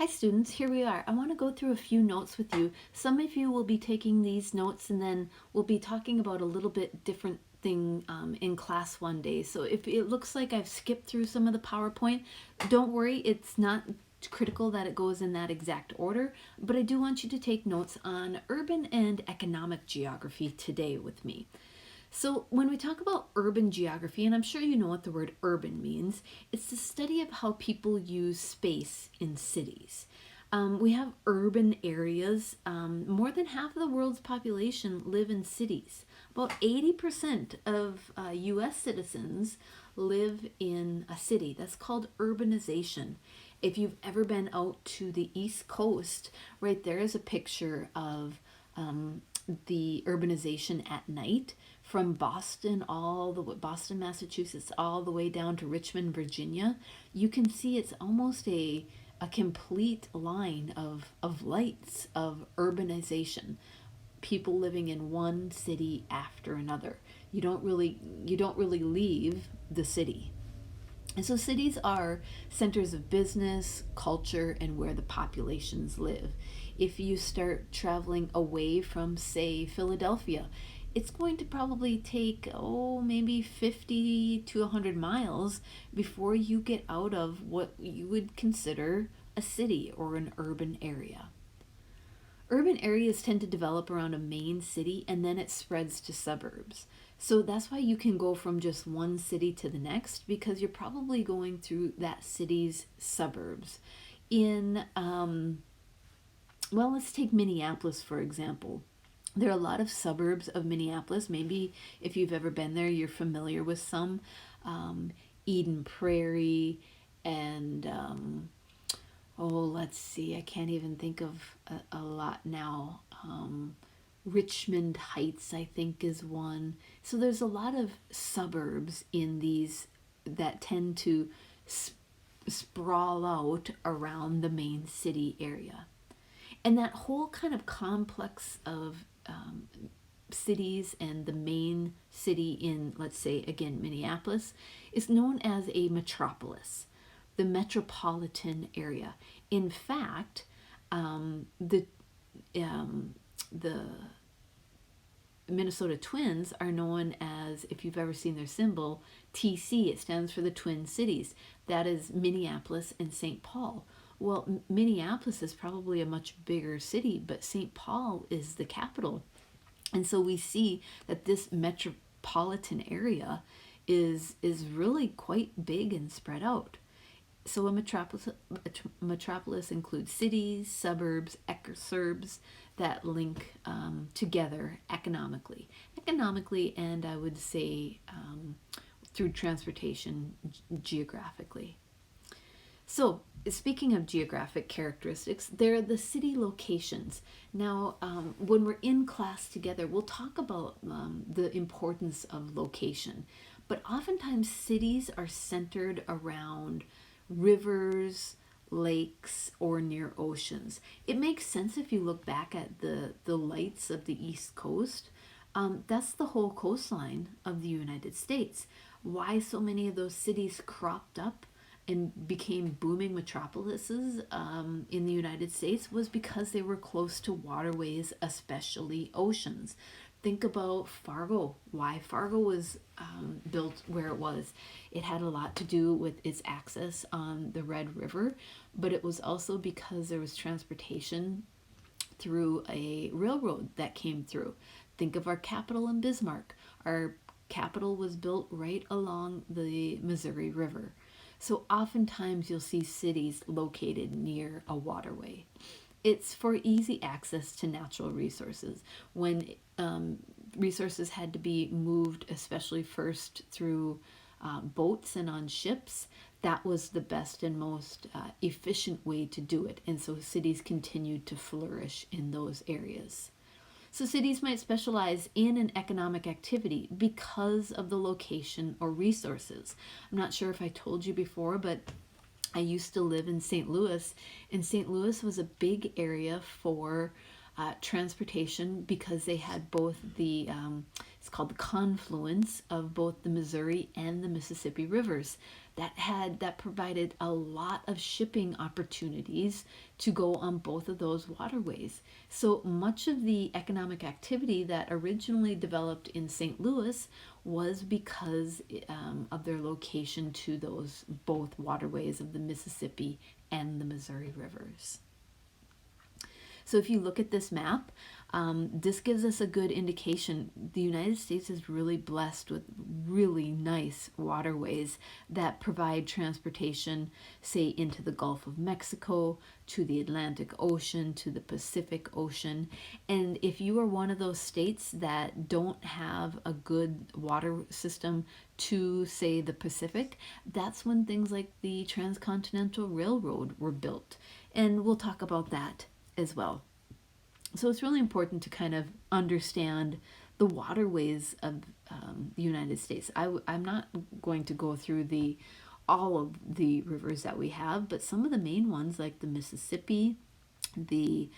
Hi students, here we are. I want to go through a few notes with you. Some of you will be taking these notes and then we'll be talking about a little bit different thing in class one day. So if it looks like I've skipped through some of the PowerPoint, don't worry, it's not critical that it goes in that exact order, but I do want you to take notes on urban and economic geography today with me. So, when we talk about urban geography, and I'm sure you know what the word urban means, it's the study of how people use space in cities. We have urban areas. More than half of the world's population live in cities. About 80% of US citizens live in a city. That's called urbanization. If you've ever been out to the East Coast, right there is a picture of the urbanization at night from Boston, Massachusetts, all the way down to Richmond, Virginia. You can see it's almost a complete line of lights of urbanization, people living in one city after another. You don't really leave the city. And so cities are centers of business, culture, and where the populations live. If you start traveling away from, say, Philadelphia, it's going to probably take, maybe 50 to 100 miles before you get out of what you would consider a city or an urban area. Urban areas tend to develop around a main city and then it spreads to suburbs. So that's why you can go from just one city to the next because you're probably going through that city's suburbs. Let's take Minneapolis for example. There are a lot of suburbs of Minneapolis. Maybe if you've ever been there, you're familiar with some. Eden Prairie and let's see, I can't even think of a lot now. Richmond Heights, I think, is one. So there's a lot of suburbs in these that tend to sprawl out around the main city area. And that whole kind of complex of cities and the main city in, let's say, again, Minneapolis, is known as a metropolis, the metropolitan area. In fact, the Minnesota Twins are known as, if you've ever seen their symbol, TC. It stands for the Twin Cities. That is Minneapolis and St. Paul. Well, Minneapolis is probably a much bigger city, but St. Paul is the capital. And so we see that this metropolitan area is really quite big and spread out. So a metropolis includes cities, suburbs, exurbs that link together economically, and I would say through transportation geographically. So, speaking of geographic characteristics, they're the city locations. Now, when we're in class together, we'll talk about the importance of location. But oftentimes, cities are centered around rivers, lakes, or near oceans. It makes sense if you look back at the lights of the East Coast. That's the whole coastline of the United States. Why so many of those cities cropped up and became booming metropolises in the United States was because they were close to waterways, especially oceans. Think about Fargo, why Fargo was built where it was. It had a lot to do with its access on the Red River, but it was also because there was transportation through a railroad that came through. Think of our capital in Bismarck. Our capital was built right along the Missouri River. So oftentimes you'll see cities located near a waterway. It's for easy access to natural resources. When resources had to be moved, especially first through boats and on ships, that was the best and most efficient way to do it. And so cities continued to flourish in those areas. So cities might specialize in an economic activity because of the location or resources. I'm not sure if I told you before, but I used to live in St. Louis, and St. Louis was a big area for transportation because they had both it's called the confluence of both the Missouri and the Mississippi rivers that provided a lot of shipping opportunities to go on both of those waterways. So much of the economic activity that originally developed in St. Louis was because of their location to those both waterways of the Mississippi and the Missouri rivers. So if you look at this map, this gives us a good indication. The United States is really blessed with really nice waterways that provide transportation, say, into the Gulf of Mexico, to the Atlantic Ocean, to the Pacific Ocean. And if you are one of those states that don't have a good water system to, say, the Pacific, that's when things like the Transcontinental Railroad were built. And we'll talk about that as well. So it's really important to kind of understand the waterways of the United States. I'm not going to go through all of the rivers that we have, but some of the main ones like the Mississippi, the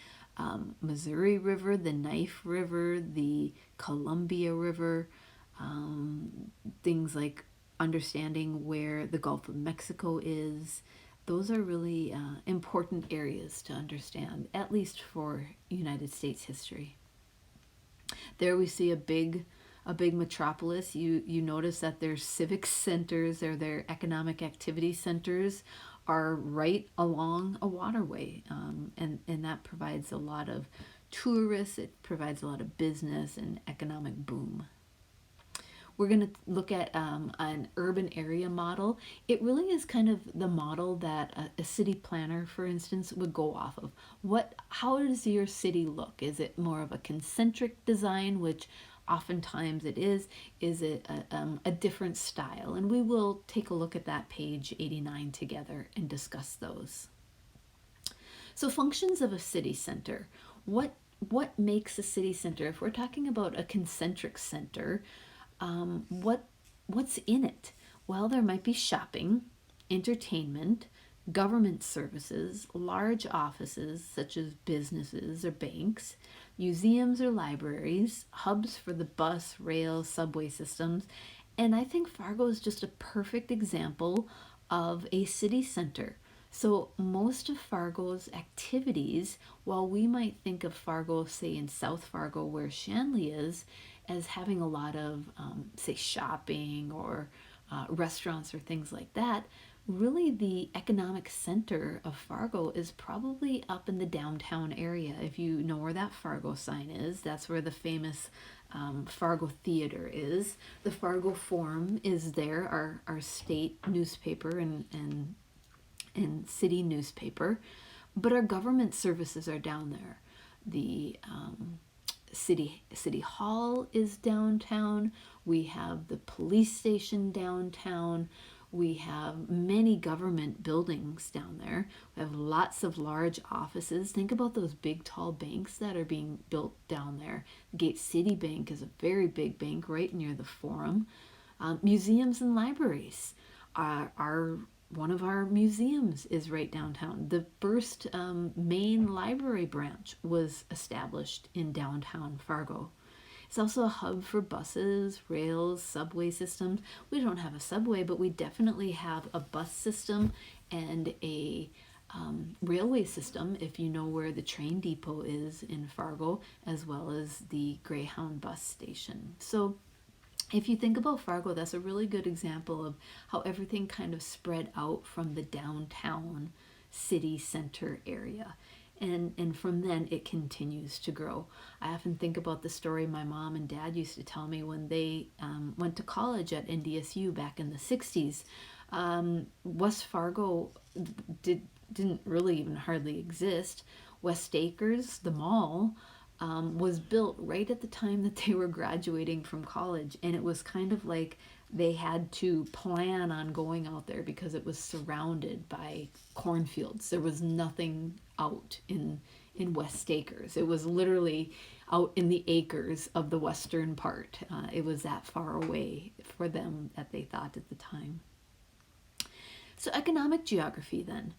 Missouri River, the Knife River, the Columbia River, things like understanding where the Gulf of Mexico is. Those are really important areas to understand, at least for United States history. There we see a big metropolis. You notice that their civic centers or their economic activity centers are right along a waterway, and that provides a lot of tourists. It provides a lot of business and economic boom. We're going to look at an urban area model. It really is kind of the model that a city planner, for instance, would go off of. How does your city look? Is it more of a concentric design, which oftentimes it is? Is it a different style? And we will take a look at that page 89 together and discuss those. So functions of a city center. What makes a city center? If we're talking about a concentric center, what's in it? Well, there might be shopping, entertainment, government services, large offices such as businesses or banks, museums or libraries, hubs for the bus, rail, subway systems. And I think Fargo is just a perfect example of a city center. So most of Fargo's activities, while we might think of Fargo, say in South Fargo where Shanley is, as having a lot of, say, shopping or restaurants or things like that, really the economic center of Fargo is probably up in the downtown area. If you know where that Fargo sign is, that's where the famous Fargo Theater is. The Fargo Forum is there, our state newspaper and city newspaper. But our government services are down there. The City Hall is downtown. We have the police station downtown. We have many government buildings down there. We have lots of large offices. Think about those big, tall banks that are being built down there. Gate City Bank is a very big bank right near the Forum. Museums and libraries are one of our museums is right downtown. The first main library branch was established in downtown Fargo. It's also a hub for buses, rails, subway systems. We don't have a subway, but we definitely have a bus system and a railway system, if you know where the train depot is in Fargo, as well as the Greyhound bus station. So if you think about Fargo, that's a really good example of how everything kind of spread out from the downtown city center area. And from then it continues to grow. I often think about the story my mom and dad used to tell me when they went to college at NDSU back in the 60s. West Fargo didn't really even hardly exist. West Acres, the mall, was built right at the time that they were graduating from college, and it was kind of like they had to plan on going out there because it was surrounded by cornfields. There was nothing out in West Acres. It was literally out in the acres of the western part. It was that far away for them that they thought at the time. So economic geography then.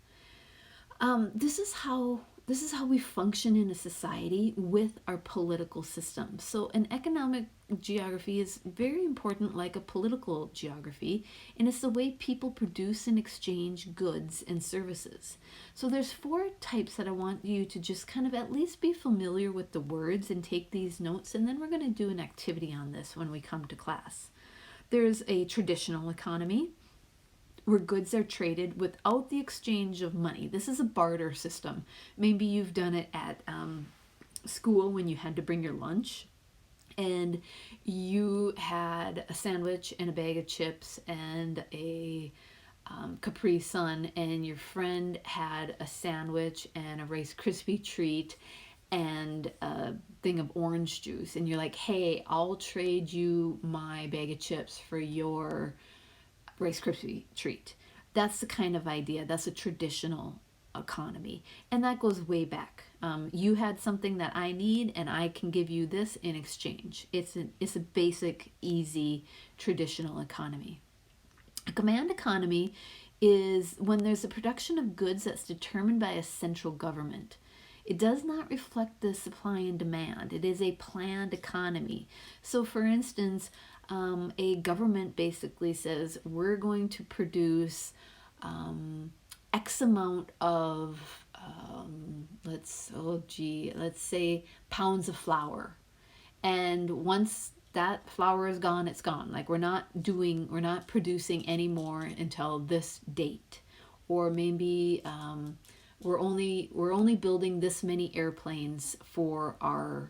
This is how this is how we function in a society with our political system. So an economic geography is very important, like a political geography, and it's the way people produce and exchange goods and services. So there's four types that I want you to just kind of at least be familiar with the words and take these notes, and then we're going to do an activity on this when we come to class. There's a traditional economy, where goods are traded without the exchange of money. This is a barter system. Maybe you've done it at school when you had to bring your lunch and you had a sandwich and a bag of chips and a Capri Sun, and your friend had a sandwich and a Rice Krispie treat and a thing of orange juice, and you're like, hey, I'll trade you my bag of chips for your Rice Krispie treat. That's the kind of idea. That's a traditional economy, and that goes way back. You had something that I need, and I can give you this in exchange. It's a basic, easy, traditional economy. A command economy is when there's a production of goods that's determined by a central government. It does not reflect the supply and demand. It is a planned economy. So, for instance, a government basically says we're going to produce X amount of let's say pounds of flour, and once that flour is gone, it's gone. Like we're not producing anymore until this date, or maybe we're only building this many airplanes for our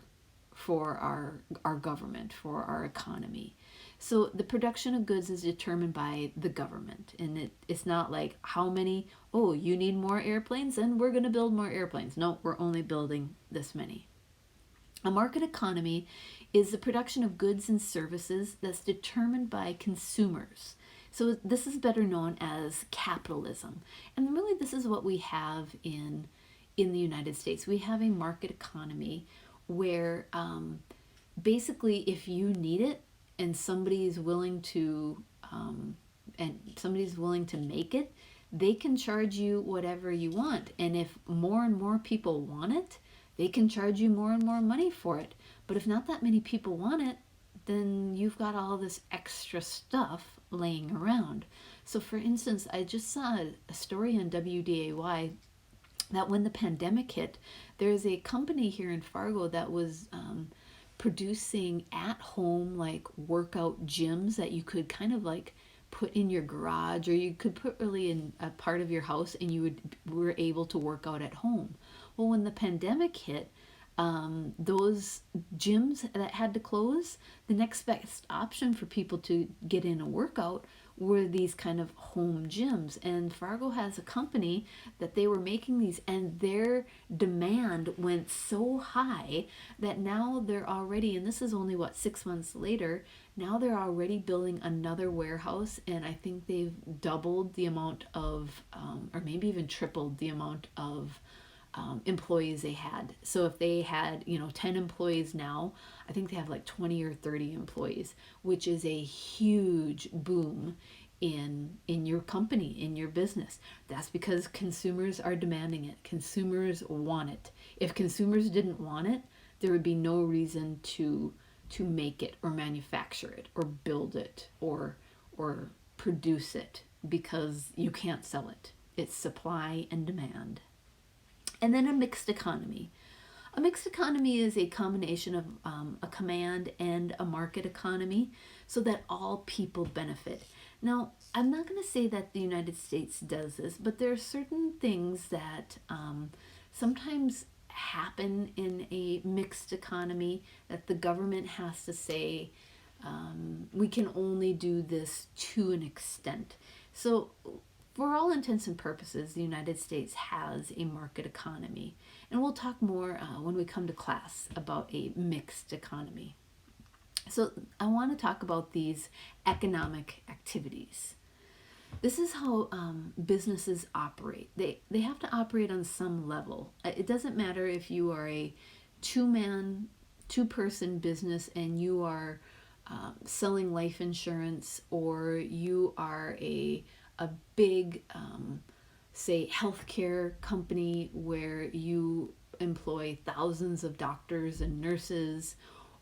government, for our economy. So the production of goods is determined by the government, and it's not like how many, oh, you need more airplanes, and we're going to build more airplanes. No, we're only building this many. A market economy is the production of goods and services that's determined by consumers. So this is better known as capitalism. And really this is what we have in the United States. We have a market economy where basically if you need it and somebody's willing to make it, they can charge you whatever you want. And if more and more people want it, they can charge you more and more money for it. But if not that many people want it, then you've got all this extra stuff laying around. So for instance, I just saw a story on WDAY that when the pandemic hit, there's a company here in Fargo that was producing at-home like workout gyms that you could kind of like put in your garage, or you could put really in a part of your house, and you were able to work out at home. Well, when the pandemic hit, those gyms that had to close, the next best option for people to get in a workout were these kind of home gyms. And Fargo has a company that they were making these, and their demand went so high that now they're already, and this is only 6 months later, now they're already building another warehouse, and I think they've doubled the amount of or maybe even tripled the amount of employees they had. So if they had 10 employees now, I think they have like 20 or 30 employees, which is a huge boom in your company, in your business. That's because consumers are demanding it. Consumers want it. If consumers didn't want it, there would be no reason to make it or manufacture it or build it or produce it, because you can't sell it. It's supply and demand. And then a mixed economy. A mixed economy is a combination of a command and a market economy, so that all people benefit. Now, I'm not going to say that the United States does this, but there are certain things that sometimes happen in a mixed economy that the government has to say, we can only do this to an extent. So for all intents and purposes, the United States has a market economy. And we'll talk more when we come to class about a mixed economy. So I want to talk about these economic activities. This is how businesses operate. They have to operate on some level. It doesn't matter if you are a two-person business and you are selling life insurance, or you are a big say, healthcare company where you employ thousands of doctors and nurses,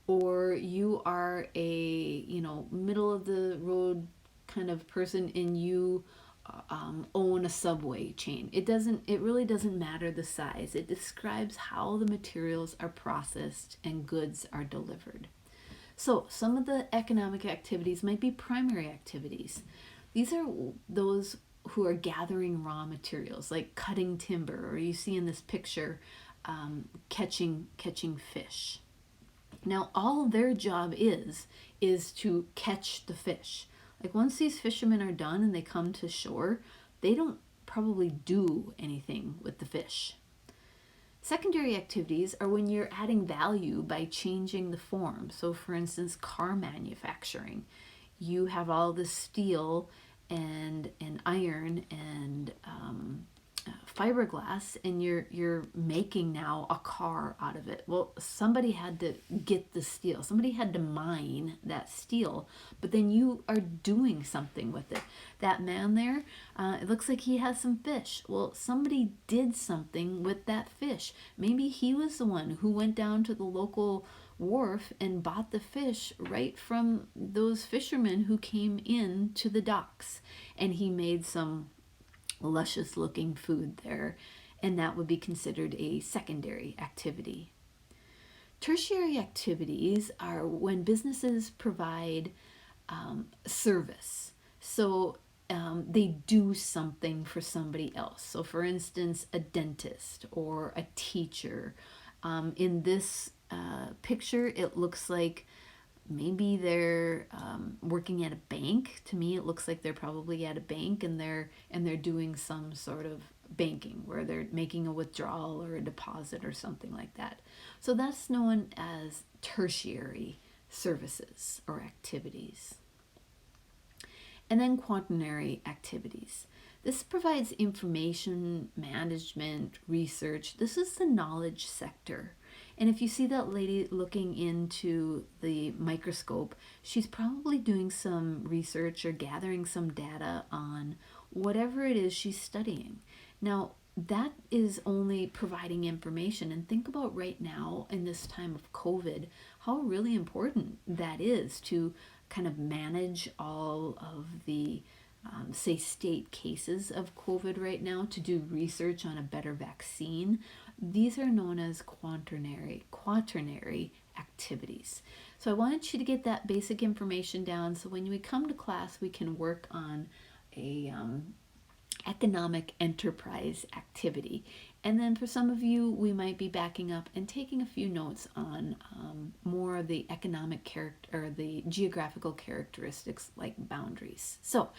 or you are a, middle of the road kind of person and you own a subway chain. It really doesn't matter the size. It describes how the materials are processed and goods are delivered. So some of the economic activities might be primary activities. These are those who are gathering raw materials, like cutting timber, or you see in this picture, catching fish. Now, all their job is to catch the fish. Like once these fishermen are done and they come to shore, they don't probably do anything with the fish. Secondary activities are when you're adding value by changing the form. So, for instance, car manufacturing. You have all the steel and iron and fiberglass, and you're making now a car out of it. Well, somebody had to get the steel. Somebody had to mine that steel, but then you are doing something with it. That man there, it looks like he has some fish. Well, somebody did something with that fish. Maybe he was the one who went down to the local wharf and bought the fish right from those fishermen who came in to the docks, and he made some luscious looking food there, and that would be considered a secondary activity. Tertiary activities are when businesses provide service. So they do something for somebody else. So, for instance, a dentist or a teacher. In this picture, it looks like maybe they're working at a bank. To me, it looks like they're probably at a bank, and they're doing some sort of banking where they're making a withdrawal or a deposit or something like that. So that's known as tertiary services or activities. And then quaternary activities. This provides information management, research. This is the knowledge sector. And if you see that lady looking into the microscope, she's probably doing some research or gathering some data on whatever it is she's studying. Now, that is only providing information. And think about right now in this time of COVID, how really important that is to kind of manage all of the say state cases of COVID right now, to do research on a better vaccine. These are known as quaternary activities. So I wanted you to get that basic information down, so when we come to class we can work on a economic enterprise activity. And then for some of you, we might be backing up and taking a few notes on more of the economic character or the geographical characteristics like boundaries. So